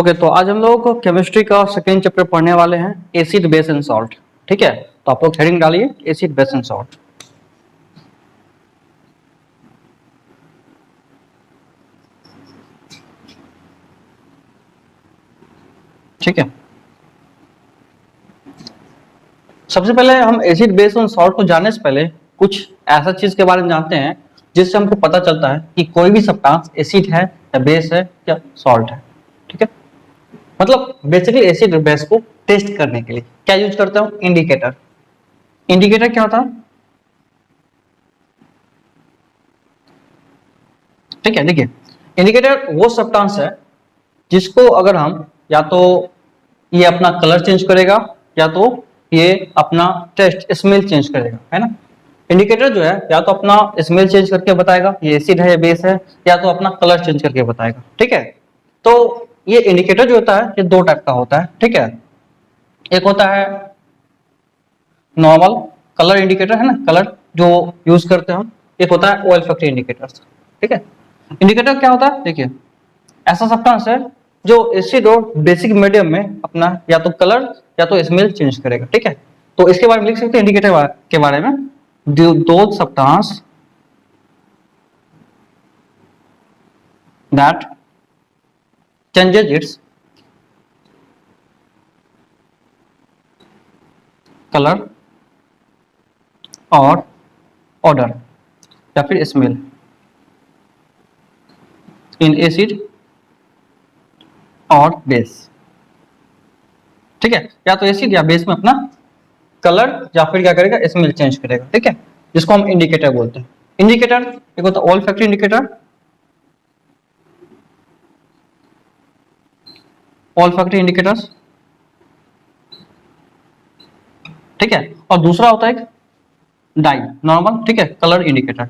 Okay, तो आज हम लोग केमिस्ट्री का सेकेंड चैप्टर पढ़ने वाले हैं, एसिड बेस एंड सॉल्ट। ठीक है, तो आप लोग हेडिंग डालिए एसिड बेस एंड सॉल्ट। ठीक है, सबसे पहले हम एसिड बेस एंड सॉल्ट को जानने से पहले कुछ ऐसा चीज के बारे में जानते हैं जिससे हमको पता चलता है कि कोई भी सब्सटेंस एसिड है या बेस है या सॉल्ट है। ठीक है, मतलब बेसिकली एसिड और बेस को टेस्ट करने के लिए क्या यूज करता हूँ? इंडिकेटर। इंडिकेटर क्या होता है? ठीक है, देखिए, इंडिकेटर वो सब्सटेंस है जिसको अगर हम या तो ये अपना कलर चेंज करेगा या तो ये अपना टेस्ट स्मेल चेंज करेगा, है ना। इंडिकेटर जो है या तो अपना स्मेल चेंज करके बताएगा ये एसिड है या बेस है, या तो अपना कलर चेंज करके बताएगा। ठीक है, तो ये इंडिकेटर जो होता है ये दो टाइप का होता है। ठीक है, एक होता है नॉर्मल कलर इंडिकेटर, है ना, कलर जो यूज करते हैं हम। एक होता है ओल्फैक्टरी इंडिकेटर। ठीक है, इंडिकेटर क्या होता है? देखिए, ऐसा सब्सटेंस है जो एसिड और बेसिक मीडियम में अपना या तो कलर या तो स्मेल चेंज करेगा। ठीक है, तो इसके बारे में लिख सकते हैं इंडिकेटर के बारे में, दो substance that changes its colour और ऑर्डर या फिर स्मेल इन एसिड और बेस। ठीक है, या तो एसिड या बेस में अपना कलर या फिर क्या करेगा? स्मेल चेंज करेगा। ठीक है, जिसको हम इंडिकेटर बोलते हैं। इंडिकेटर एक होता है ओल्फैक्टरी इंडिकेटर, ओल्फैक्टरी इंडिकेटर्स। ठीक है, और दूसरा होता है एक डाई नॉर्मल, ठीक है, कलर इंडिकेटर।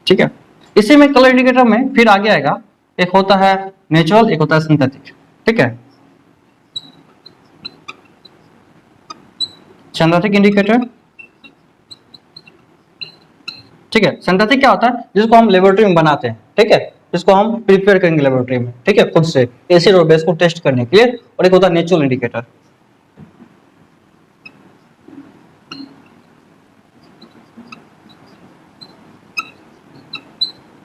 ठीक है, इसी में कलर इंडिकेटर में फिर आगे आएगा, एक होता है नेचुरल, एक होता है सिंथेटिक। ठीक है, सिंथेटिक इंडिकेटर। ठीक है, सिंथेटिक क्या होता है? जिसको हम लेबोरेटरी में बनाते हैं। ठीक है, जिसको हम प्रिपेयर करेंगे लेबोरेटरी में, ठीक है, खुद से एसिड और बेस को टेस्ट करने के लिए। और एक होता है नेचुरल इंडिकेटर।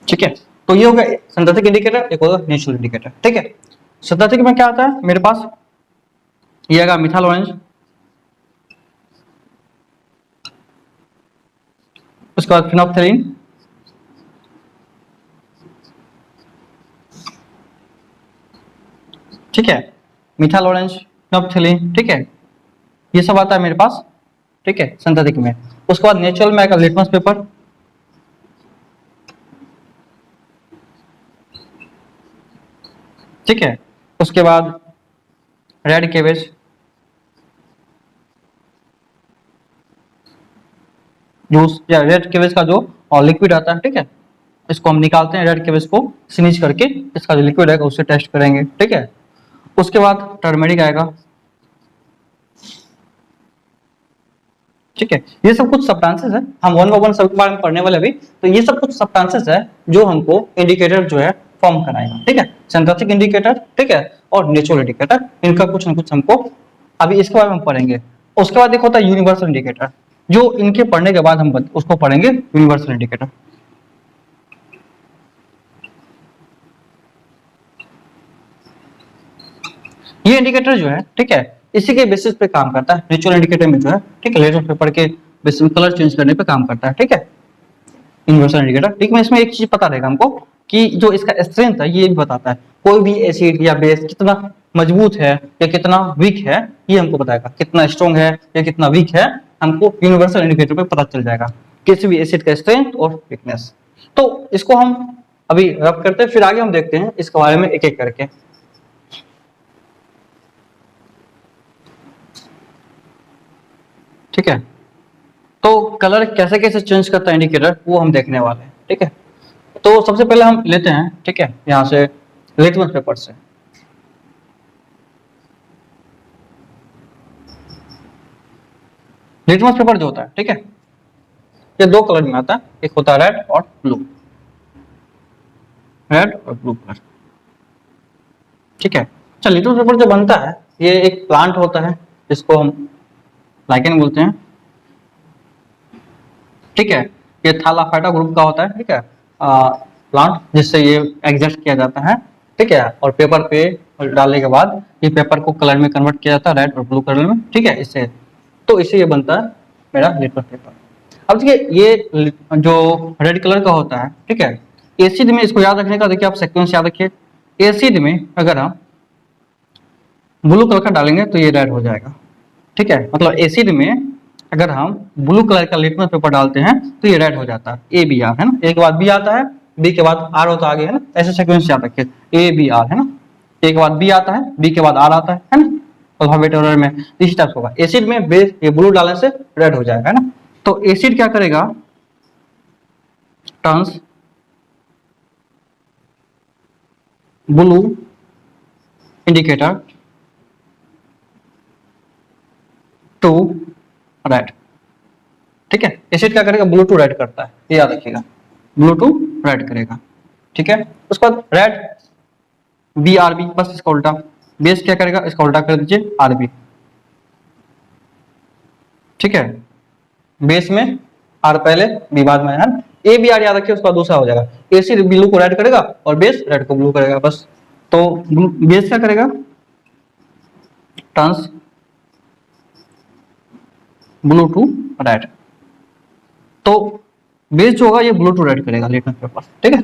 ठीक है, तो ये हो गया सिंथेटिक इंडिकेटर, एक होगा नेचुरल इंडिकेटर। ठीक है, सिंथेटिक में क्या आता है मेरे पास? ये आएगा मिथाइल ऑरेंज, उसके बाद फिनोप्थेलिन, ठीक है, मिथाइल ऑरेंज, फिनोप्थेलिन। ठीक है, ये सब आता है मेरे पास। ठीक है, सिंथेटिक में। उसके बाद नेचुरल में आएगा लिटमस पेपर, ठीक है, उसके बाद रेड केवेज, जूस या रेड केवेज का जो लिक्विड आता है। ठीक है, इसको हम निकालते हैं, रेड केवेज को स्नीच करके इसका जो लिक्विड आएगा उससे टेस्ट करेंगे। ठीक है, उसके बाद टर्मेरिक आएगा। ठीक है, ये सब कुछ सब्सटेंसेस है, हम वन बाय वन सबके बारे में पढ़ने वाले अभी। तो ये सब कुछ सब्सटेंसेस है जो हमको इंडिकेटर जो है फॉर्म कराएगा। ठीक है, सिंथेटिक इंडिकेटर, ठीक है, और नेचुरल इंडिकेटर, इनका कुछ ना कुछ हमको अभी इसके बारे में पढ़ेंगे। उसके बाद एक होता है यूनिवर्सल इंडिकेटर, जो इनके पढ़ने के बाद हम उसको पढ़ेंगे यूनिवर्सल इंडिकेटर। ये इंडिकेटर जो है, ठीक है, इसी के बेसिस पे काम करता है। नेचुरल इंडिकेटर में जो है, ठीक है, लेटर पेपर के बेसिस में कलर चेंज करने पे काम करता है। ठीक है, यूनिवर्सल इंडिकेटर। ठीक है, इसमें एक चीज पता रहेगा हमको कि जो इसका स्ट्रेंथ है ये भी बताता है, कोई भी एसिड या बेस कितना मजबूत है या कितना वीक है, ये हमको बताएगा। कितना स्ट्रॉन्ग है या कितना वीक है, हमको यूनिवर्सल इंडिकेटर पे पता चल जाएगा, किसी भी एसिड का स्ट्रेंथ और वीकनेस। तो इसको हम अभी रब करते हैं, फिर आगे हम देखते हैं इसके बारे में एक एक करके। ठीक है, तो कलर कैसे कैसे चेंज करता है इंडिकेटर, वो हम देखने वाले हैं। ठीक है, तो सबसे पहले हम लेते हैं, ठीक है, यहाँ से लिटमस पेपर से। लिटमस पेपर जो होता है, ठीक है, ये दो कलर में आता है, एक होता है रेड और ब्लू, रेड और ब्लू कलर। ठीक है। अच्छा, लिटमस पेपर जो बनता है ये एक प्लांट होता है जिसको हम लाइकेन बोलते हैं। ठीक है, ये थैलाफाइटा ग्रुप का होता है। ठीक है, प्लांट जिससे ये एग्जस्ट किया जाता है। ठीक है, और पेपर पे डालने के बाद ये पेपर को कलर में कन्वर्ट किया जाता है, रेड और ब्लू कलर में। ठीक है, इससे तो इससे ये बनता है मेरा लिटमस पेपर। अब देखिए ये जो रेड कलर का होता है, ठीक है, एसिड में इसको याद रखने का देखिए आप सीक्वेंस याद रखिए। एसिड में अगर हम ब्लू कलर का डालेंगे तो ये रेड हो जाएगा। ठीक है, मतलब एसिड में अगर हम ब्लू कलर का लिटमस पेपर डालते हैं तो ये रेड हो जाता है। ए बी आर है ना, ए के बाद बी आता है, बी के बाद आर होता है आगे, है ना, ऐसे सीक्वेंस याद रखिए, ए बी आर है ना, ए के बाद बी आता है, बी के बाद आर आता है ना, अल्फाबेट ऑर्डर में इसी टाइप होगा। एसिड में बेस ये ब्लू डालने से रेड हो जाएगा, है ना। तो एसिड क्या करेगा, turns blue indicator to red. ठीक है, एसिड क्या करेगा, ब्लू टू रेड करता है, ये याद रखिएगा, ब्लू टू रेड करेगा। ठीक है, उसके बाद रेड बी आर बी, बस इसका उल्टा। बेस क्या करेगा, इसका उल्टा कर दीजिए, आर बी। ठीक है, बेस में आर पहले बी बाद में, है ना। ए बी आर याद रखिए, उसका दूसरा हो जाएगा। एसिड ब्लू को रेड करेगा और बेस रेड को ब्लू करेगा, बस। तो बेस क्या करेगा, टर्न्स ब्लू टू रेड। तो बेस जो होगा ये ब्लू टू रेड करेगा लिटमस पेपर। ठीक है,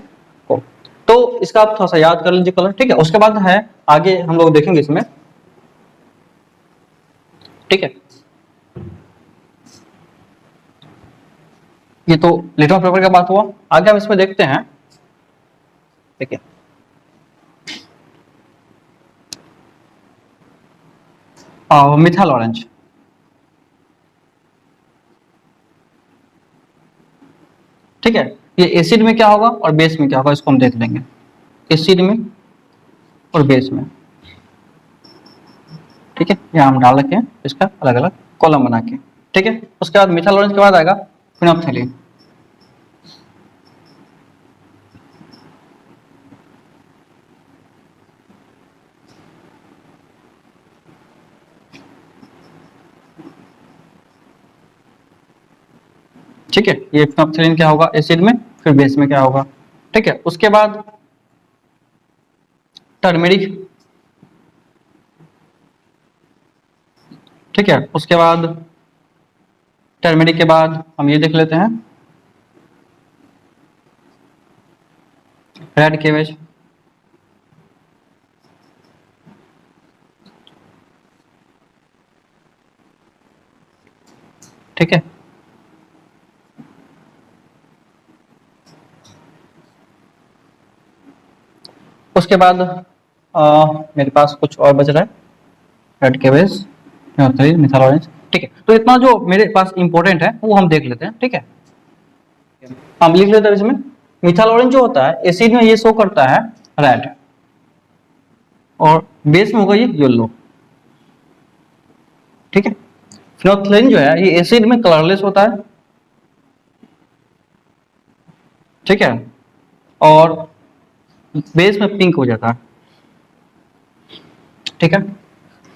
तो इसका आप थोड़ा सा याद कर लीजिए कलर। ठीक है, उसके बाद है आगे हम लोग देखेंगे इसमें। ठीक है, ये तो लिटमस पेपर का बात हुआ। आगे हम इसमें देखते हैं। ठीक है, मिथाइल ऑरेंज। ठीक है, ये एसिड में क्या होगा और बेस में क्या होगा इसको हम देख लेंगे। एसिड में और बेस में। ठीक है, यहाँ हम डाल रखे हैं इसका अलग अलग कॉलम बना के। ठीक है, उसके बाद मिथाइल ऑरेंज के बाद आएगा फिनोप्थेलिन। ठीक है, ये फिनोप्थेलिन क्या होगा एसिड में, फिर बेस में क्या होगा। ठीक है, उसके बाद टर्मेरिक। ठीक है, उसके बाद टर्मेरिक के बाद हम ये देख लेते हैं रेड केवेज। ठीक है, उसके बाद मेरे पास कुछ और बच रहा है, रेड केवेज, मिथाइल ऑरेंज। ठीक है, तो इतना जो मेरे पास इंपॉर्टेंट है वो हम देख लेते हैं। ठीक है, हम लिख लेते हैं इसमें। मिथाइल ऑरेंज जो होता है एसिड में ये शो करता है रेड और बेस में होगा ये येलो। ठीक है, फिनोप्थेलिन जो है ये एसिड में कलरलेस होता है। ठीक है, और बेस में पिंक हो जाता है। ठीक है,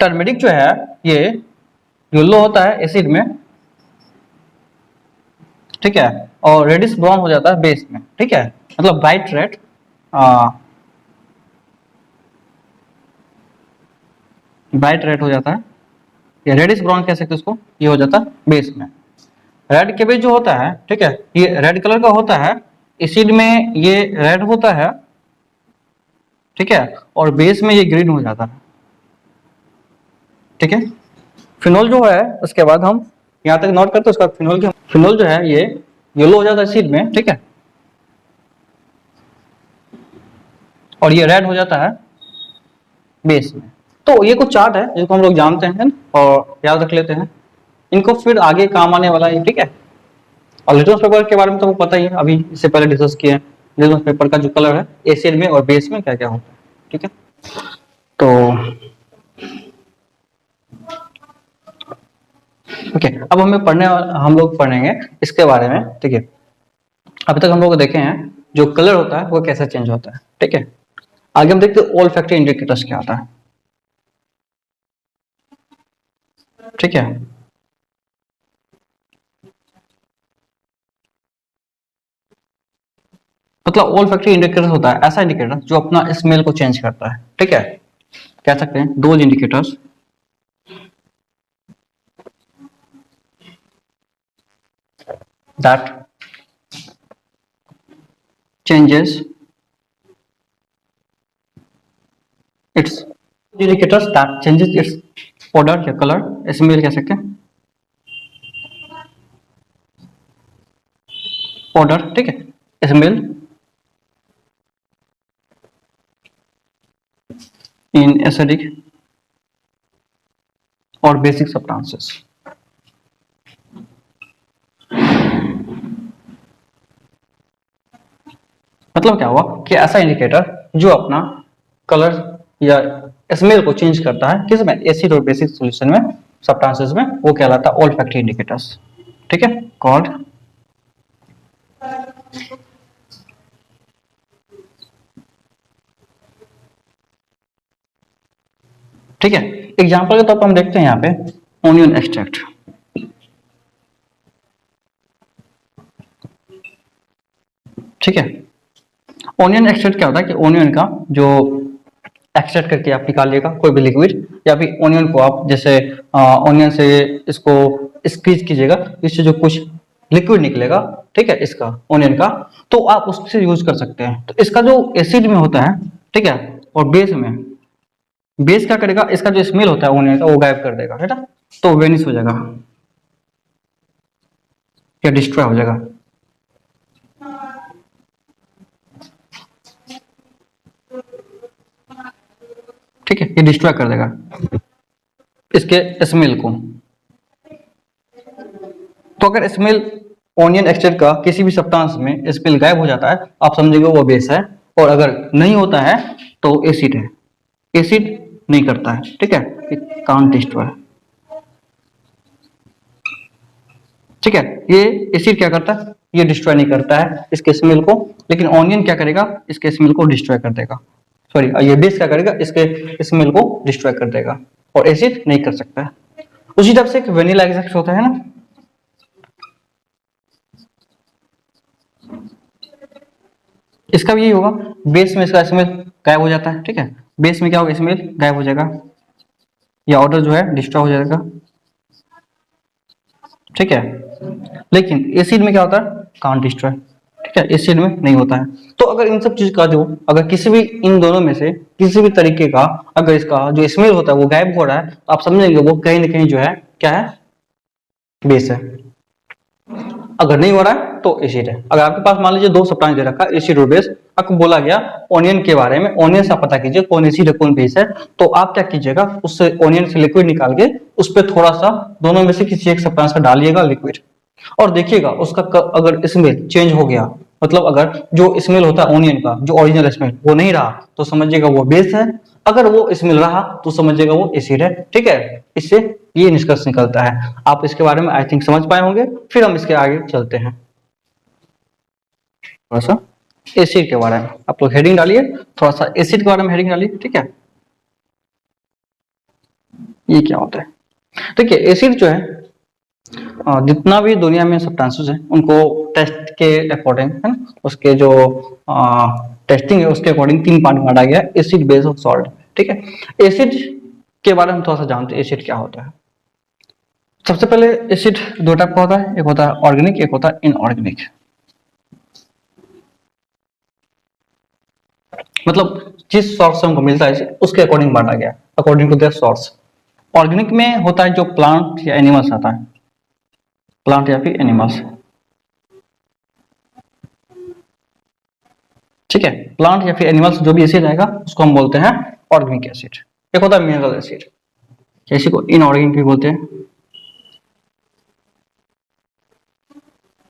टर्मेरिक जो है ये येलो होता है एसिड में। ठीक है, और रेडिश ब्राउन हो जाता है बेस में। ठीक है, मतलब ब्राइट रेड, ब्राइट रेड हो जाता है, या रेडिश ब्राउन कह सकते हैं उसको, ये हो जाता है बेस में। रेड केबेज जो होता है, ठीक है, ये रेड कलर का होता है, एसिड में ये रेड होता है। ठीक है, और बेस में ये ग्रीन हो जाता है। ठीक है, फिनोल जो है उसके बाद हम यहाँ तक नोट करते हैं। उसका फिनोल जो है ये येलो हो जाता है एसिड में। ठीक है, और ये रेड हो जाता है बेस में। तो ये कुछ चार्ट है जिनको हम लोग जानते हैं और याद रख लेते हैं, इनको फिर आगे काम आने वाला है। ठीक है, और लिटमस पेपर के बारे में तो वो पता ही है, अभी इससे पहले डिस्कस किए हैं। लिटमस पेपर का जो कलर है एसिड में और बेस में क्या क्या होता है। ठीक है, तो ओके, अब हम लोग पढ़ेंगे इसके बारे में, ठीक है। अभी तक हम लोग देखे हैं जो कलर होता है वो कैसे चेंज होता है, ठीक है। आगे हम देखते हैं ऑल फैक्टर इंडिकेटर्स क्या होता है, ठीक है। मतलब ऑल फैक्टर इंडिकेटर होता है ऐसा इंडिकेटर जो अपना स्मेल को चेंज करता है, ठीक है। कह सकते हैं those indicators that changes its indicators that changes its odor या कलर, स्मेल कह सकते हैं, ऑर्डर, ठीक है, स्मेल इन एसिडिक और बेसिक सब्सटेंसेस। मतलब क्या हुआ कि ऐसा इंडिकेटर जो अपना कलर या स्मेल को चेंज करता है किस में, एसिड और बेसिक सॉल्यूशन में, सब्सटेंसेस में, वो कहलाता है ऑल्फैक्टरी इंडिकेटर्स, ठीक है, कॉल्ड। ठीक है, एग्जांपल के तौर पर हम देखते हैं यहाँ पे ओनियन एक्सट्रैक्ट, ठीक है। ओनियन एक्सट्रैक्ट क्या होता है कि ओनियन का जो एक्सट्रैक्ट करके आप निकालिएगा कोई भी लिक्विड, या फिर ओनियन को आप जैसे ओनियन से इसको स्क्वीज कीजिएगा, इससे जो कुछ लिक्विड निकलेगा, ठीक है, इसका ओनियन का, तो आप उससे यूज कर सकते हैं। तो इसका जो एसिड में होता है, ठीक है, और बेस में, बेस क्या करेगा, इसका जो स्मेल होता है ओनियन का वो गायब कर देगा, है ना, तो वेनिश हो जाएगा या डिस्ट्रॉय हो जाएगा। ठीक है, ये डिस्ट्रॉय कर देगा इसके स्मेल को। तो अगर स्मेल ओनियन एक्सट्रैक्ट का किसी भी सब्सटेंस में स्मेल गायब हो जाता है, आप समझेंगे वो बेस है, और अगर नहीं होता है तो एसिड है। एसिड नहीं करता है, ठीक है, इट कांट डिस्ट्रॉय, ठीक है। ये एसिड क्या करता है, ये डिस्ट्रॉय नहीं करता है इसके स्मेल को, लेकिन ऑनियन क्या करेगा, इसके स्मेल को डिस्ट्रॉय कर देगा। सॉरी, ये बेस क्या करेगा, इसके स्मेल को डिस्ट्रॉय कर देगा, और एसिड नहीं कर सकता है। उसी तरह से एक वेनिला एक्सट्रैक्ट होता है ना, इसका भी यही होगा, बेस में इसका स्मेल गायब हो जाता है, ठीक है, बेस में क्या होगा, स्मेल गायब हो जाएगा या ऑर्डर जो है डिस्ट्रॉय हो जाएगा, ठीक है। लेकिन एसिड में क्या होता है, कांट डिस्ट्रॉय, ठीक है, एसिड में नहीं होता है। तो अगर इन सब चीज का जो, अगर किसी भी इन दोनों में से किसी भी तरीके का अगर इसका जो स्मेल होता है वो गायब हो रहा है, तो आप समझेंगे वो कहीं ना कहीं जो है क्या है, बेस है। अगर नहीं हो रहा है तो एसिड है। अगर आपके पास मान लीजिए दो सप्ताह दे रखा है, एसिड और बेस, आपको बोला गया ओनियन के बारे में, ओनियन से आप पता कीजिए कौन एसिड है कौन बेस है, तो आप क्या कीजिएगा, उससे ओनियन से लिक्विड निकाल के उस पर थोड़ा सा दोनों में से किसी एक सप्ताह का डालिएगा लिक्विड, और देखिएगा उसका अगर स्मेल चेंज हो गया, मतलब अगर जो स्मेल होता है ओनियन का जो ओरिजिनल स्मेल वो नहीं रहा, तो समझिएगा वो बेस है। अगर वो स्मेल रहा तो समझिएगा वो एसिड है, ठीक है। इससे ये निष्कर्ष निकलता है। आप इसके बारे में आई थिंक समझ पाए होंगे, फिर हम इसके आगे चलते हैं थोड़ा सा एसिड के बारे में। आप लोग हेडिंग डालिए, थोड़ा सा एसिड के बारे में हेडिंग डालिए, ठीक है। ये क्या होता है, देखिए एसिड जो है, जितना भी दुनिया में सब्सटेंसेस हैं उनको टेस्ट के अकॉर्डिंग, है ना, उसके जो टेस्टिंग है उसके अकॉर्डिंग तीन पार्ट में बांटा गया है, एसिड बेस और सॉल्ट, ठीक है। एसिड के बारे में थोड़ा सा जानते हैं, एसिड क्या होता है। सबसे पहले एसिड दो टाइप का होता है, एक होता है ऑर्गेनिक, एक होता है इनऑर्गेनिक। मतलब जिस सोर्स से हमको मिलता है उसके अकॉर्डिंग बांटा गया, according to their source. Organic में होता है जो प्लांट या एनिमल्स आता है, प्लांट या फिर एनिमल्स, ठीक है। प्लांट या फिर एनिमल्स जो भी एसिड आएगा उसको हम बोलते हैं ऑर्गेनिक एसिड। एक होता है मिनरल एसिड, इसी को इनऑर्गेनिक भी बोलते हैं,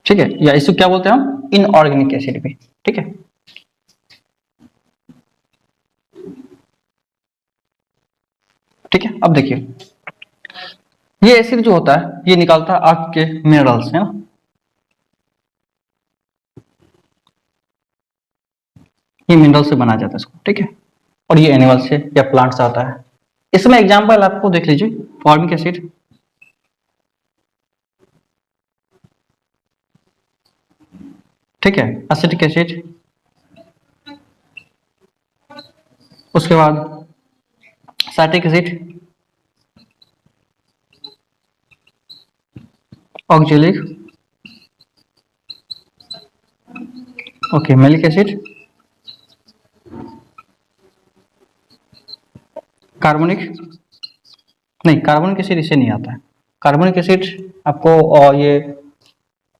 ठीक है, या इसको क्या बोलते हैं हम, इनऑर्गेनिक एसिड भी, ठीक है। ठीक है, अब देखिए ये एसिड जो होता है ये निकालता है अर्थ के मिनरल्स, है ना। ये मिनरल से बनाया जाता है इसको, ठीक है। और ये एनिमल से या प्लांट से आता है। इसमें एग्जांपल आपको देख लीजिए, फॉर्मिक एसिड, ठीक है, एसिटिक एसिड, उसके बाद citric acid, oxalic, okay, malic acid, carbonic, नहीं कार्बोनिक एसिड इससे नहीं आता है। कार्बोनिक एसिड आपको ये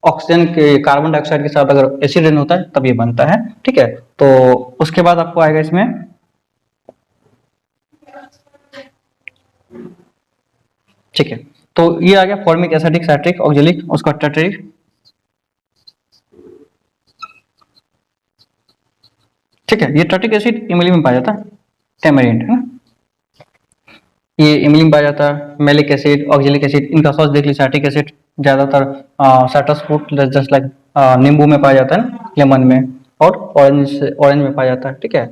ऑक्सीजन के कार्बन डाइऑक्साइड के साथ अगर एसिड रेन होता है तब ये बनता है, ठीक है। तो उसके बाद आपको आएगा इसमें, ठीक है। तो ये आ गया फॉर्मिक, एसिडिक, साइट्रिक, ऑक्जेलिक, उसका टर्टरिक, ठीक है। ये टर्टिक एसिड इमली में पाया जाता है, टेमेरिंड, है ना। ये इमली में पाया जाता है। मैलिक एसिड, ऑक्जेलिक एसिड, इनका सोर्स देख लीजिए। साइट्रिक एसिड ज्यादातर साइट्रस फ्रूट जस्ट लाइक नींबू में पाया जाता है ना, लेमन में, और ऑरेंज में पाया जाता है, ठीक है।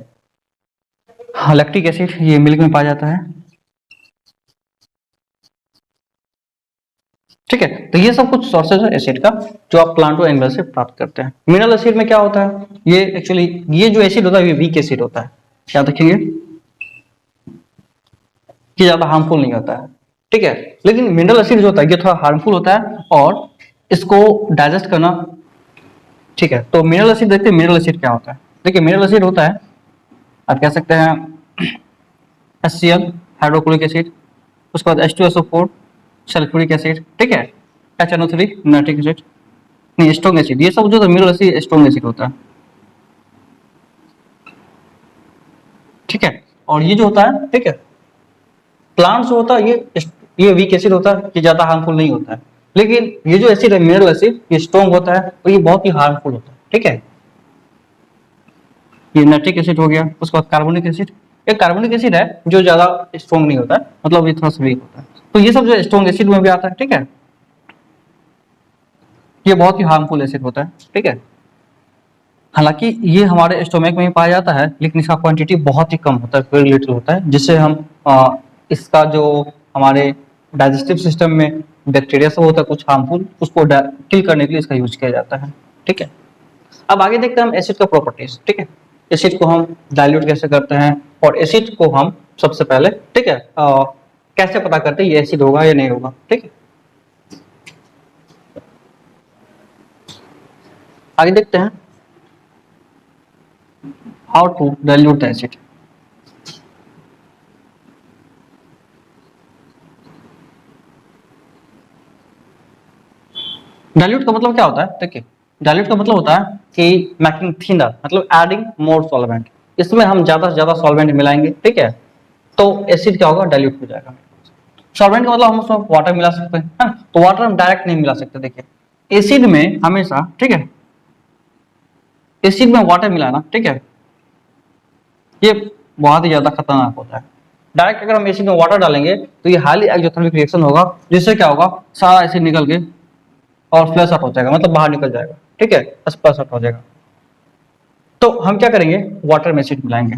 हाँ, लैक्टिक एसिड ये मिल्क में पाया जाता है, ठीक है। तो ये सब कुछ सोर्सेज है एसिड का जो आप प्लांट और एनिमल से प्राप्त करते हैं। मिनरल एसिड में क्या होता है, ये एक्चुअली ये जो एसिड होता है ये वीक एसिड होता है, याद रखिए, कि ज्यादा हार्मफुल नहीं होता है, ठीक है। लेकिन मिनरल एसिड जो होता है ये थोड़ा हार्मफुल होता है और इसको डाइजेस्ट करना, ठीक है। तो मिनरल एसिड देखते हैं, मिनरल एसिड क्या होता है। देखिए मिनरल एसिड होता है, आप कह सकते हैं HCl, हाइड्रोक्लोरिक एसिड, उसके बाद H2SO4, सल्फ्यूरिक एसिड, ठीक है, HNO3, नाइट्रिक एसिड, नहीं स्ट्रॉन्ग एसिड, ये सब जो मिनरल एसिड स्ट्रॉन्ग एसिड होता है, ठीक है। और ये जो होता है, ठीक है, प्लांट्स जो होता है ये वीक एसिड होता है, ये ज्यादा हार्मफुल नहीं होता है। लेकिन ये जो एसिड है मिनरल एसिड ये स्ट्रॉन्ग होता है और ये बहुत ही हार्मफुल होता है, ठीक है। ये नाइट्रिक एसिड हो गया, उसके बाद कार्बोनिक एसिड, एक कार्बोनिक एसिड है जो ज्यादा स्ट्रॉन्ग नहीं होता है, मतलब ये थोड़ा सा वीक होता है। तो ये सब जो स्ट्रॉन्ग एसिड में भी आता है, ठीक है। ये बहुत ही हार्मफुल एसिड होता है, ठीक है। हालांकि ये हमारे स्टोमक में ही पाया जाता है लेकिन इसका क्वांटिटी बहुत ही कम होता है, वेरी लिटिल होता है, जिससे हम इसका जो हमारे डाइजेस्टिव सिस्टम में बैक्टीरिया सब होता है कुछ हार्मफुल, उसको किल करने के लिए इसका यूज किया जाता है, ठीक है। अब आगे देखते हैं हम एसिड का प्रॉपर्टीज, ठीक है। एसिड को हम डाइल्यूट कैसे करते हैं और एसिड को हम सबसे पहले, ठीक है, कैसे पता करते हैं ये एसिड होगा या नहीं होगा, ठीक है। आगे देखते हैं how to dilute the acid. Dilute का मतलब क्या होता है, देखिए डाइल्यूट का मतलब होता है कि मेकिंग थिनर, मतलब एडिंग मोर सॉल्वेंट। इसमें हम ज्यादा से ज्यादा सॉल्वेंट मिलाएंगे, ठीक है, तो एसिड क्या होगा, डाइल्यूट हो जाएगा। सॉल्वेंट का मतलब हम उसमें वाटर मिला सकते हैं, है ना? तो वाटर हम डायरेक्ट नहीं मिला सकते। देखिए एसिड में हमेशा, ठीक है, एसिड में वाटर मिलाना, ठीक है, ये बहुत ही ज्यादा खतरनाक होता है। डायरेक्ट अगर हम एसिड में वाटर डालेंगे तो ये हाईली एक्सोथर्मिक रिएक्शन होगा, जिससे क्या होगा, सारा एसिड निकल के और फ्लश आउट हो जाएगा, मतलब बाहर निकल जाएगा, ठीक है, स्प्लश आउट हो जाएगा। तो हम क्या करेंगे, वाटर में एसिड मिलाएंगे।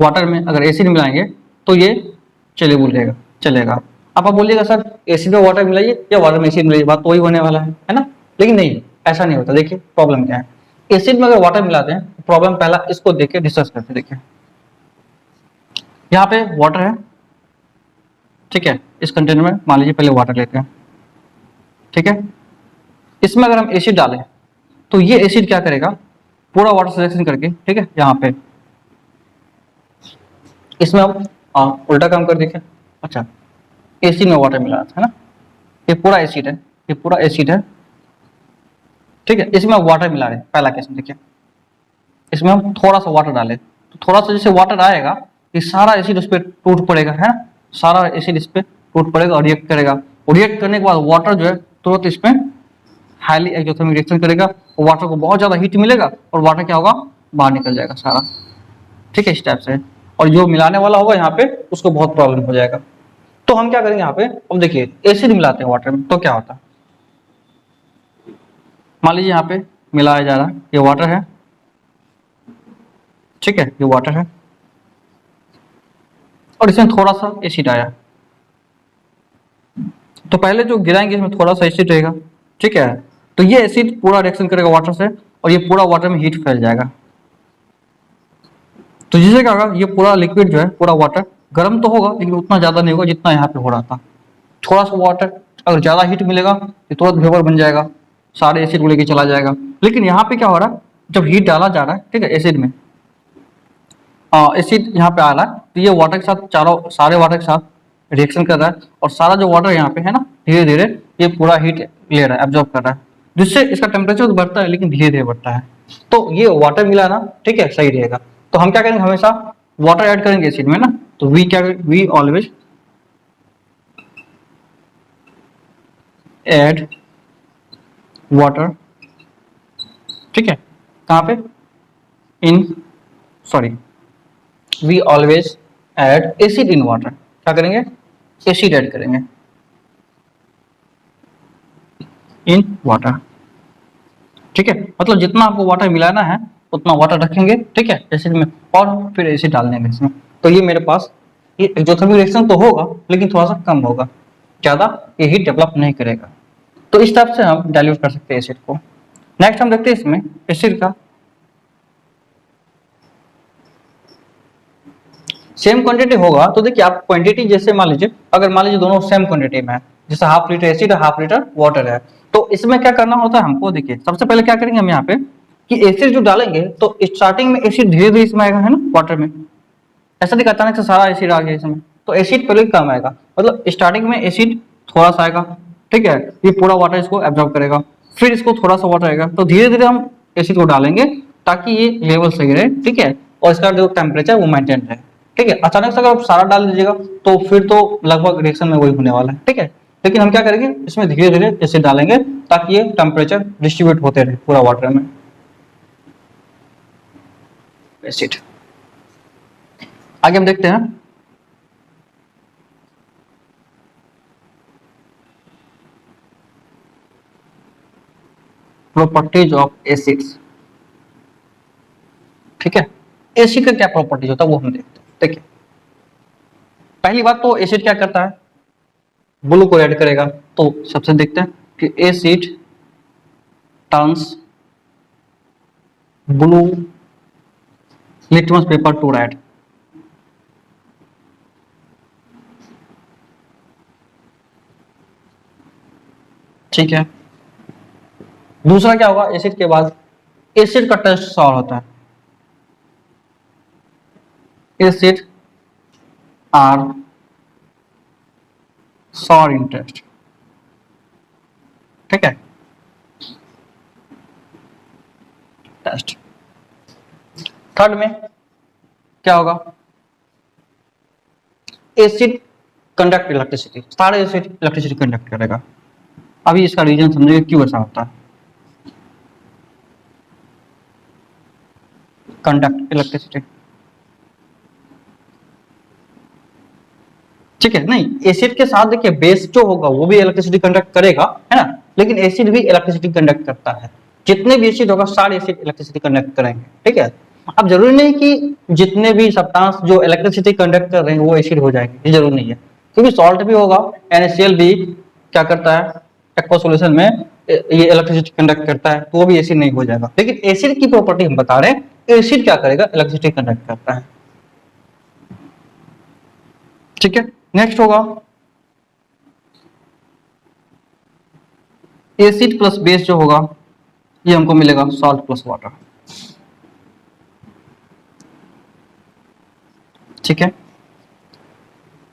वाटर में अगर एसिड मिलाएंगे तो ये चलेगा चलेगा। अब आप बोलिएगा सर एसिड में वाटर मिलाइए या वाटर में एसिड मिलाइए, बात तो वही होने वाला है ना। लेकिन नहीं, ऐसा नहीं होता। देखिए प्रॉब्लम क्या है, एसिड में अगर वाटर मिलाते हैं, प्रॉब्लम पहला इसको देख के डिस्कस करते हैं। देखिए यहाँ पे वाटर है, ठीक है, इस कंटेनर में मान लीजिए पहले वाटर लेते हैं, ठीक है। इसमें अगर हम एसिड डालें तो ये एसिड क्या करेगा, पूरा वाटर सिलेक्शन करके, ठीक है, यहाँ पे इसमें हम उल्टा काम कर देखें। अच्छा, एसिड में वाटर मिला था, है ना, ये पूरा एसिड है, ये पूरा एसिड है, ठीक है। इसमें वाटर मिला रहे, पहला केस में देखिए, इसमें हम थोड़ा सा वाटर डालें तो थोड़ा सा जैसे वाटर आएगा ये सारा एसिड उस पर टूट पड़ेगा, है ना, सारा एसिड इस पर टूट पड़ेगा और रिएक्ट करेगा। और रिएक्ट करने के बाद वाटर जो है तुरंत इसमें हाईली एक्सोथर्मिक रिएक्शन करेगा और वाटर को बहुत ज्यादा हीट मिलेगा और वाटर क्या होगा, बाहर निकल जाएगा सारा, ठीक है, इस टाइप से। और जो मिलाने वाला होगा यहाँ पे उसको बहुत प्रॉब्लम हो जाएगा। तो तो हम क्या करेंगे यहाँ पे, अब देखिए एसिड मिलाते हैं वाटर में तो क्या होता है, मान लीजिए यहाँ पे मिलाया जा रहा है, ये वाटर है, ठीक है, ये वाटर है और इसमें थोड़ा सा एसिड आया, तो पहले जो गिराएंगे इसमें थोड़ा सा एसिड रहेगा, ठीक है, तो ये एसिड पूरा रिएक्शन करेगा वाटर से और ये पूरा वाटर में हीट फैल जाएगा, तो जिससे क्या होगा, ये पूरा लिक्विड जो है, पूरा वाटर गर्म तो होगा लेकिन उतना ज्यादा नहीं होगा जितना यहाँ पे हो रहा था। थोड़ा सा वाटर अगर ज्यादा हीट मिलेगा तो तुरंत वेपर बन जाएगा, सारे एसिड को लेके चला जाएगा। लेकिन यहाँ पे क्या हो रहा है, जब हीट डाला जा रहा है, ठीक है, एसिड में, एसिड यहाँ पे आ रहा है तो ये वाटर के साथ, चारों सारे वाटर के साथ रिएक्शन कर रहा है और सारा जो वाटर यहाँ पे है ना, धीरे धीरे ये पूरा हीट ले रहा है, एब्जॉर्ब कर रहा है, जिससे इसका टेम्परेचर तो बढ़ता है लेकिन धीरे धीरे बढ़ता है। तो ये वाटर मिलाना, ठीक है, सही रहेगा। तो हम क्या करेंगे, हमेशा वाटर ऐड करेंगे एसिड में ना, तो वी ऑलवेज ऐड वाटर, ठीक है, कहाँ पे, इन sorry we always add acid in water, क्या करेंगे, एसिड ऐड करेंगे इन वाटर, ठीक है, मतलब जितना आपको वाटर मिलाना है उतना वाटर रखेंगे, ठीक है, एसिड में, और फिर एसिड डाल देंगे इसमें। तो ये मेरे पास ये एक्सोथर्मिक रिएक्शन तो होगा लेकिन थोड़ा सा कम होगा, ज्यादा ये हीट डेवलप नहीं करेगा। तो इस टाइप से हम डाइल्यूट कर सकते हैं एसिड को। नेक्स्ट हम देखते हैं इसमें एसिड का सेम क्वांटिटी होगा, तो देखिए आप क्वांटिटी जैसे मान लीजिए, अगर मान लीजिए दोनों सेम क्वांटिटी में है, जैसे half litre acid half litre water है, तो इसमें क्या करना होता है हमको, देखिए सबसे पहले क्या करेंगे हम यहाँ पे कि एसिड जो डालेंगे तो स्टार्टिंग में एसिड धीरे धीरे इसमें आएगा, है ना, वाटर में, ऐसा नहीं अचानक से सारा एसिड आ गया इसमें, तो एसिड पहले कम आएगा, मतलब स्टार्टिंग में एसिड थोड़ा सा आएगा, ठीक है, ये पूरा वाटर इसको एब्जॉर्ब करेगा, फिर इसको थोड़ा सा वाटर आएगा, तो धीरे धीरे हम एसिड को डालेंगे ताकि ये लेवल सही रहे, ठीक है, और इसका जो टेम्परेचर वो मेंटेन रहे, ठीक है। अचानक से अगर आप सारा डाल दीजिएगा तो फिर तो लगभग रिएक्शन में वही होने वाला है, ठीक है, लेकिन हम क्या करेंगे, इसमें धीरे धीरे एसिड डालेंगे ताकि ये टेम्परेचर डिस्ट्रीब्यूट होते रहे पूरा वाटर में। एसिड आगे हम देखते हैं प्रॉपर्टीज ऑफ एसिड्स, ठीक है, एसिड का क्या प्रॉपर्टीज होता है वो हम देखते हैं। देखिए पहली बात तो एसिड क्या करता है, ब्लू को ऐड करेगा, तो सबसे देखते हैं कि asset turns blue litmus paper two red, ठीक है। दूसरा क्या होगा, एसिड के बाद एसिड का टेस्ट सॉर होता है, acid are sour in taste, ठीक है, टेस्ट। थर्ड में क्या होगा, एसिड कंडक्ट इलेक्ट्रिसिटी, सारे एसिड इलेक्ट्रिसिटी कंडक्ट करेगा। अभी इसका रीजन समझेंगे क्यों ऐसा होता है, कंडक्ट इलेक्ट्रिसिटी, ठीक है, नहीं एसिड के साथ देखिए बेस जो होगा वो भी इलेक्ट्रिसिटी कंडक्ट करेगा, है ना, लेकिन एसिड भी इलेक्ट्रिसिटी कंडक्ट करता है, जितने भी एसिड होगा सारे एसिड इलेक्ट्रिसिटी कंडक्ट करेंगे, ठीक है। अब जरूरी नहीं कि जितने भी सब्सटेंस जो इलेक्ट्रिसिटी कंडक्ट कर रहे हैं वो एसिड हो जाएंगे, ये जरूरी नहीं है, क्योंकि सॉल्ट भी होगा, NaCl भी क्या करता है एक्वा सॉल्यूशन में, ये इलेक्ट्रिसिटी कंडक्ट करता है, तो वो भी एसिड नहीं हो जाएगा। लेकिन एसिड की प्रॉपर्टी हम बता रहे हैं, एसिड क्या करेगा, इलेक्ट्रिसिटी कंडक्ट करता है, ठीक है। नेक्स्ट होगा एसिड प्लस बेस जो होगा ये हमको मिलेगा सॉल्ट प्लस वाटर, ठीक है।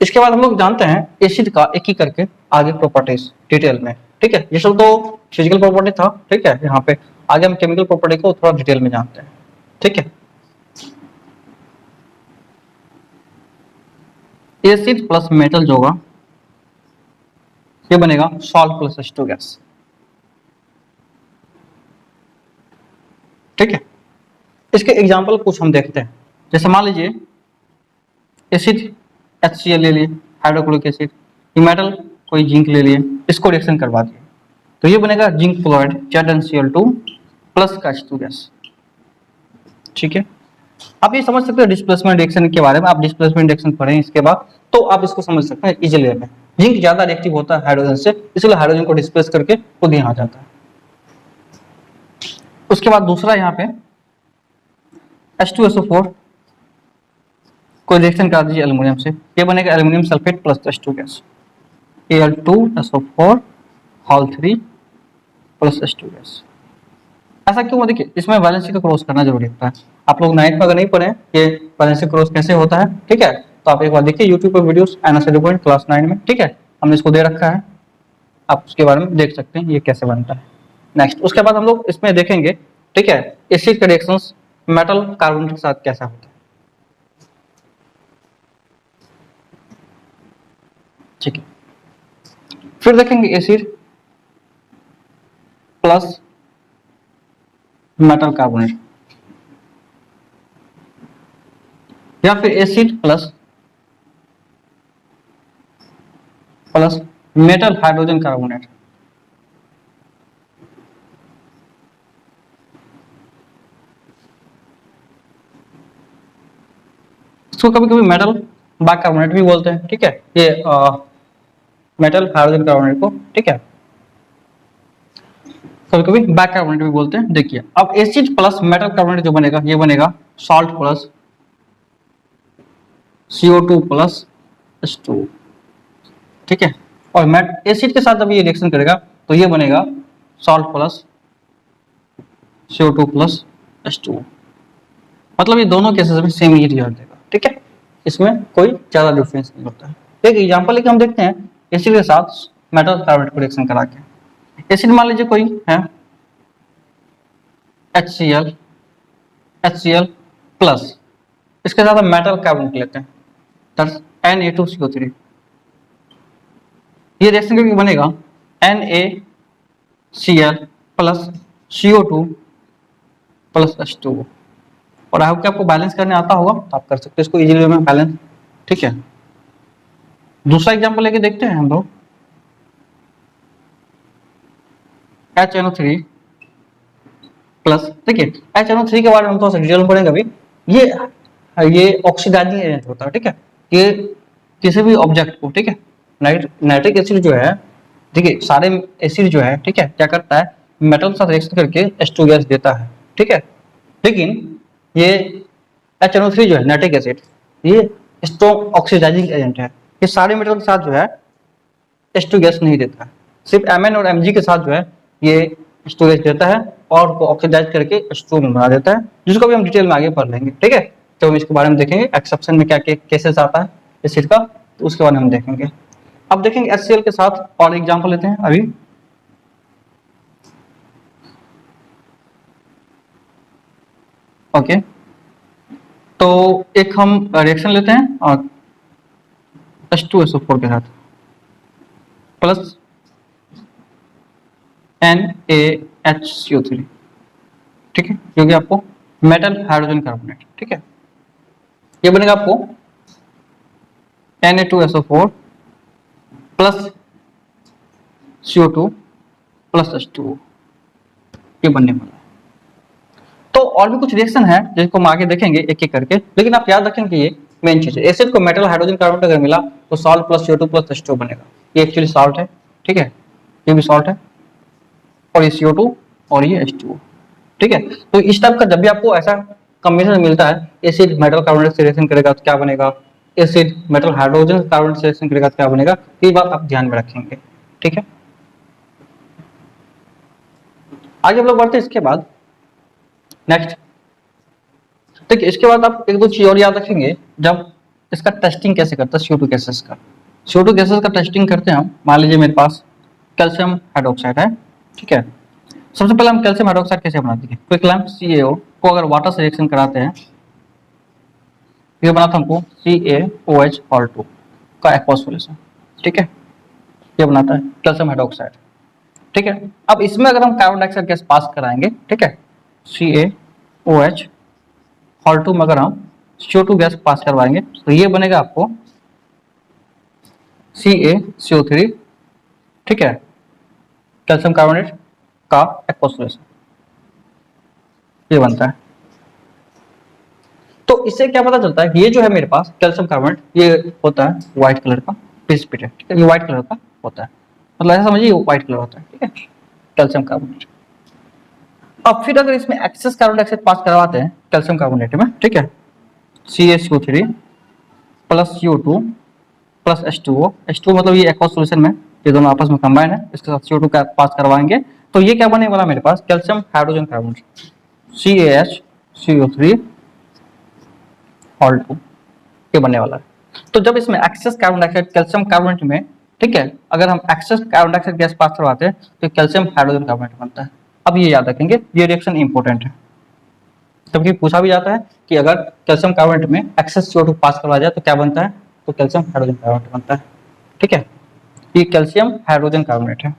इसके बाद हम लोग जानते हैं एसिड का एक ही करके आगे प्रॉपर्टीज डिटेल में, ठीक है, ये सब तो फिजिकल प्रॉपर्टी था, ठीक है, यहाँ पे आगे हम केमिकल प्रॉपर्टी को थोड़ा डिटेल में जानते हैं, ठीक है। एसिड प्लस मेटल जो होगा ये बनेगा सॉल्ट प्लस H2 गैस, ठीक है। इसके एग्जांपल कुछ हम देखते हैं, जैसे मान लीजिए एसिड HCl ले लिए, हाइड्रोक्लोरिक एसिड, ये मेटल कोई जिंक ले लिए, इसको रिएक्शन करवा दिए, तो ये बनेगा जिंक क्लोराइड ZnCl2 प्लस का H2 गैस। ठीक है, आप ये समझ सकते हो डिस्प्लेसमेंट रिएक्शन के बारे में, आप डिस्प्लेसमेंट रिएक्शन पढ़े इसके बाद तो आप इसको समझ सकते हैं इजीली में। जिंक ज्यादा रिएक्टिव होता है हाइड्रोजन से, इसलिए हाइड्रोजन को डिस्प्लेस करके खुद यहाँ जाता है। उसके बाद दूसरा यहाँ पे H2SO4 को रिएक्शन करा दीजिए एल्युमिनियम से, ये बनेगा aluminium sulphate plus H2 gas, Al2SO4 hall 3 plus H2 gas. ऐसा क्यों? देखिए इसमें वैलेंसी का क्रॉस करना जरूरी होता है। आप लोग 9th में अगर नहीं पढ़े ये वैलेंसी क्रॉस कैसे होता है, ठीक है, तो आप एक बार देखिए YouTube पर वीडियोस NSA पॉइंट क्लास 9 में, ठीक है, हमने इसको दे रखा है, आप उसके बारे में देख सकते हैं ये कैसे बनता है। नेक्स्ट उसके बाद हम लोग इसमें देखेंगे, ठीक है, एसिड के रिएक्शंस मेटल कार्बन के साथ कैसा होता है। ठीक है, फिर देखेंगे एसिड प्लस मेटल कार्बोनेट, या फिर acid plus metal hydrogen carbonate. इसको कभी कभी मेटल बाइकार्बोनेट भी बोलते हैं, ठीक है, ये मेटल हाइड्रोजन कार्बोनेट को, ठीक है, कभी कभी बाइकार्बोनेट भी बोलते हैं। देखिए अब एसिड प्लस मेटल कार्बोनेट जो बनेगा ये बनेगा salt plus CO2 plus H2, ठीक है, और एसिड के साथ जब ये रिएक्शन करेगा तो ये बनेगा salt plus CO2 plus H2, मतलब ये दोनों केसेस में सेम ही रिजल्ट देगा। ठीक है, इसमें कोई ज्यादा डिफरेंस नहीं होता है। एक एग्जांपल लेके हम देखते हैं एसिड के साथ मेटल कार्बोनेट को रिएक्शन करा के। एसिड मान लीजिए कोई है HCl प्लस, इसके साथ हम मेटल कार्बोनेट लेते हैं Na2CO3, ये रिएक्शन करके बनेगा NaCl plus CO2 plus H2। और आई होप कि आपको बैलेंस करने आता होगा तो आप कर सकते हैं इसको इजीली में बैलेंस। ठीक है, दूसरा एग्जांपल लेके देखते हैं हम लोग HNO3 प्लस। देखिए HNO3 के बारे में हम थोड़ा सा डिटेल में पढ़ेंगे अभी। ये ऑक्सीडाइजिंग एजेंट होता है, ठीक है, ये किसी भी ऑब्जेक्ट को, ठीक है, नाइट्रिक एसिड जो है, देखिए सारे एसिड जो है, ठीक है, क्या करता है मेटल के साथ रिएक्शन करके H2 गैस देता है, ठीक है, लेकिन ये HNO3 जो है नाइट्रिक एसिड, ये स्ट्रॉन्ग ऑक्सीडाइजिंग एजेंट है, ये सारे मेटल के साथ जो है H2 गैस नहीं देता है, सिर्फ Mn और Mg के साथ जो है ये H2 गैस देता है और को ऑक्सीडाइज करके H2 में बना देता है, जिसको भी हम डिटेल में आगे पढ़ लेंगे। ठीक है, तो हम इसके बारे में देखेंगे एक्सेप्शन में क्या केसेस आता है एसिड का, तो उसके बारे में हम देखेंगे। अब देखेंगे HCl के साथ और एग्जांपल लेते हैं अभी। ओके, तो एक हम रिएक्शन लेते हैं और H2SO4 के साथ प्लस NaHCO3, ठीक है, जो कि आपको मेटल हाइड्रोजन कार्बोनेट, ठीक है, ये बनेगा आपको Na2SO4 plus CO2 plus H2O, ये बनने वाला है। तो और भी कुछ रिएक्शन है जिसको हम आगे देखेंगे एक एक करके, लेकिन आप याद रखें कि ये मेन चीज है। एसिड को मेटल हाइड्रोजन कार्बोनेट अगर मिला तो salt plus CO2 plus H2O बनेगा। ये एक्चुअली सॉल्ट है, ठीक है, ये भी सॉल्ट है, और ये CO2 और ये H2O, ठीक है। तो इस टाइप का जब भी आपको ऐसा कॉम्बिनेशन मिलता है, एसिड मेटल कार्बोनेट से रिएक्शन करेगा तो क्या बनेगा, एसिड मेटल हाइड्रोजन कार्बोनेट से रिएक्शन करेगा तो क्या बनेगा, ये बात आप ध्यान में रखेंगे। ठीक है, आगे हम लोग बढ़ते हैं इसके बाद नेक्स्ट। देखिए इसके बाद आप एक दो चीज और याद रखेंगे, जब इसका टेस्टिंग कैसे करता है CO2 गैसेस का। CO2 गैसेस का टेस्टिंग करते हैं हम, मान लीजिए मेरे पास कैल्शियम हाइड्रोक्साइड है, ठीक है, सबसे पहले हम कैल्शियम हाइड्रोक्साइड कैसे बनाते हैं, क्विक लैम्प CaO को अगर वाटर से रिएक्शन कराते हैं, ये बनाता हमको CaOH और 2 का एक्वस सॉल्यूशन, ठीक है, ये बनाता है कैल्शियम हाइड्रोक्साइड। ठीक है, अब इसमें अगर हम कार्बन डाइऑक्साइड गैस पास कराएंगे, ठीक है, CaOH और 2 में अगर हम CO2 गैस पास करवाएंगे तो ये बनेगा आपको CaCO3, ठीक है, कैल्शियम कार्बोनेट का एक्वस सॉल्यूशन ये बनता है। तो इससे क्या पता चलता है, ये जो है मेरे पास कैल्शियम कार्बोनेट ये होता है व्हाइट कलर का प्रेसिपिटेट, ठीक है, ये व्हाइट कलर का होता है, मतलब ऐसा समझिए व्हाइट कलर होता है, ठीक है, कैल्शियम कार्बोनेट। अब फिर अगर इसमें एक्सेस कार्बन डाइऑक्साइड पास करवाते हैं कैल्शियम कार्बोनेट में, ठीक है, CaCO3 plus CO2 plus H2O, H2O मतलब ये एक्वस सॉल्यूशन में ये दोनों आपस में कंबाइन है, इसके साथ CO2 का पास करवाएंगे तो ये क्या बने वाला मेरे पास calcium hydrogen carbonate CaHCO3 all 2 ये बनने वाला है। तो जब इसमें excess carbon dioxide calcium carbonate में, ठीक है, अगर हम excess carbon dioxide gas pass करवाते हैं तो कैल्शियम हाइड्रोजन कार्बोनेट बनता है। अब ये याद रखेंगे, ये रिएक्शन इंपॉर्टेंट है, क्योंकि पूछा भी जाता है कि अगर कैल्शियम कार्बोनेट में एक्सेस CO2 पास करवा जाए तो क्या बनता है, तो कैल्शियम हाइड्रोजन कार्बोनेट बनता है, ठीक है, ये कैल्शियम हाइड्रोजन कार्बोनेट है।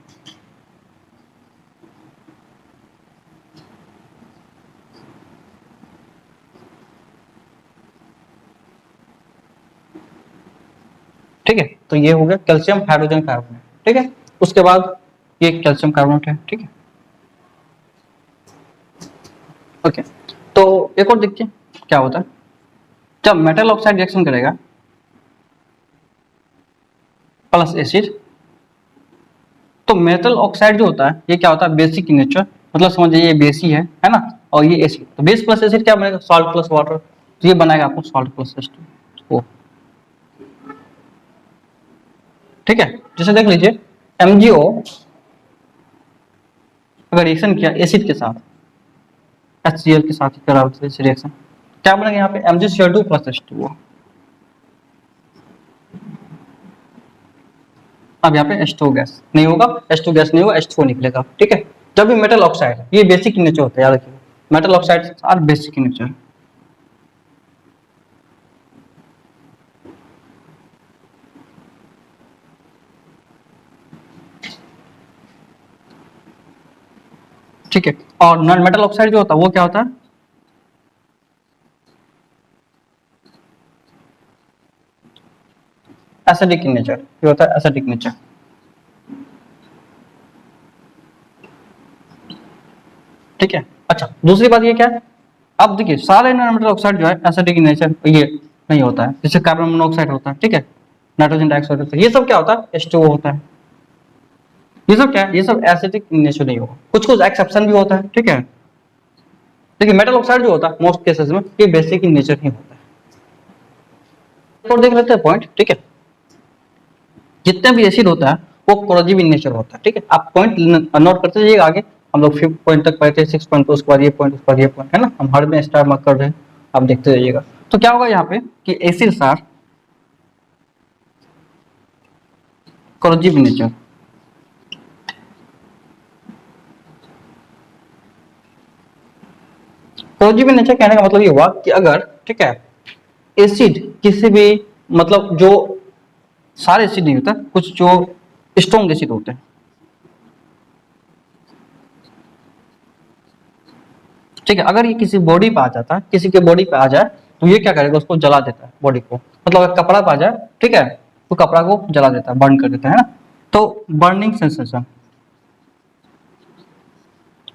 ठीक है, तो ये हो गया कैल्शियम हाइड्रोजन कार्बोनेट, ठीक है, उसके बाद ये कैल्शियम कार्बोनेट है, ठीक है, ओके। तो एक और देखिए क्या होता है, जब मेटल ऑक्साइड रिएक्शन करेगा प्लस एसिड, तो मेटल ऑक्साइड जो होता है ये क्या होता है बेसिक इन नेचर, मतलब समझिए ये बेस ही है ना, और ये एसिड, तो बेस प्लस एसिड क्या बनेगा सॉल्ट प्लस वाटर, तो ये बनाएगा आपको सॉल्ट प्लस H2O, ठीक है। जैसे देख लीजिए MgO अगर रिएक्शन किया एसिड के साथ HCl के साथ ही करा रिएक्शन, क्या बनेगा यहाँ पे MgCl2 प्लस H2O। अब यहाँ पे H2 गैस नहीं होगा, H2 गैस नहीं होगा, H2O निकलेगा, ठीक है। जब भी मेटल ऑक्साइड ये बेसिक इन नेचर होता है, याद रखिए metal oxide are basic in nature, ठीक है। और नॉन मेटल ऑक्साइड जो होता है वो क्या होता है एसिडिक इन नेचर, ये होता है एसिडिक नेचर, ठीक है। अच्छा दूसरी बात ये क्या है, अब देखिए सारे नॉन मेटल ऑक्साइड जो है एसिडिक इन नेचर ये नहीं होता है, जैसे कार्बन मोनोऑक्साइड होता है, ठीक है, नाइट्रोजन डाइऑक्साइड होता है, ये सब क्या होता है H2O होता है, ये सब क्या है, ये सब एसिडिक इन नेचर नहीं होगा, कुछ कुछ एक्सेप्शन भी होता है, ठीक है। देखिए मेटल ऑक्साइड जो होता है मोस्ट केसेस में ये बेसिक इन नेचर ही होता है। और देख लेते हैं पॉइंट, ठीक है, जितने भी एसिड होता है वो कोरोजिव इन नेचर होता है, ठीक है, आप पॉइंट नोट करते जाइएगा, आगे हम लोग 5th पॉइंट तक पढ़े थे, 6 पॉइंट, उसके बाद ये पॉइंट, उसके बाद ये पॉइंट, है ना, हम हर में स्टार मार्क कर रहे हैं, आप देखते जाइएगा। तो क्या होगा यहाँ पे कि acids are corrosive in nature, corrosive in nature कहने का मतलब ये हुआ कि अगर, ठीक है, एसिड किसी भी, मतलब जो सारे एसिड नहीं होता, कुछ जो स्ट्रॉन्ग एसिड होते हैं, ठीक है, अगर ये किसी बॉडी पे आ जाता है, किसी के बॉडी पे आ जाए तो ये क्या करेगा उसको जला देता है बॉडी को, मतलब अगर कपड़ा पे आ जाए, ठीक है, तो कपड़ा को जला देता है, बर्न कर देता है ना, तो बर्निंग सेंसेशन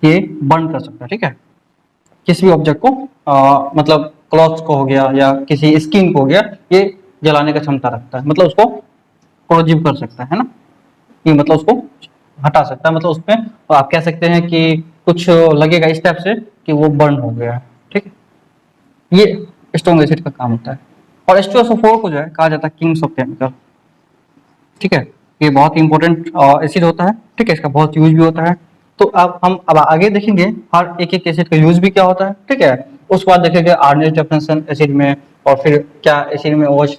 ये बर्न कर सकता है, ठीक है, किसी भी ऑब्जेक्ट को मतलब क्लॉथ्स को हो गया या किसी स्किन को हो गया, ये जलाने का क्षमता रखता है, मतलब उसको कोरोजिव कर सकता है ना, ये मतलब उसको हटा सकता है, मतलब उसमें आप कह सकते हैं कि कुछ लगेगा इस टाइप से कि वो बर्न हो गया है, ठीक है, ये स्ट्रॉन्ग एसिड का काम होता है। और H2SO4 को जो है कहा जाता है किंग्स ऑफ केमिकल, ठीक है, ये बहुत इंपॉर्टेंट एसिड होता है, ठीक है, इसका बहुत यूज भी होता है। तो अब हम अब आगे देखेंगे हर एक एक एसिड का यूज भी क्या होता है, ठीक है, उसके बाद देखेंगे आर्नेज डेफिनेशन एसिड में, और फिर क्या एसिड में OH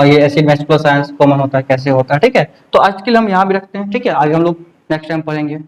ये एसिड में H+ आयंस कॉमन होता है, कैसे होता है, ठीक है। तो आज के लिए हम यहाँ भी रखते हैं, ठीक है, आगे हम लोग नेक्स्ट टाइम पढ़ेंगे।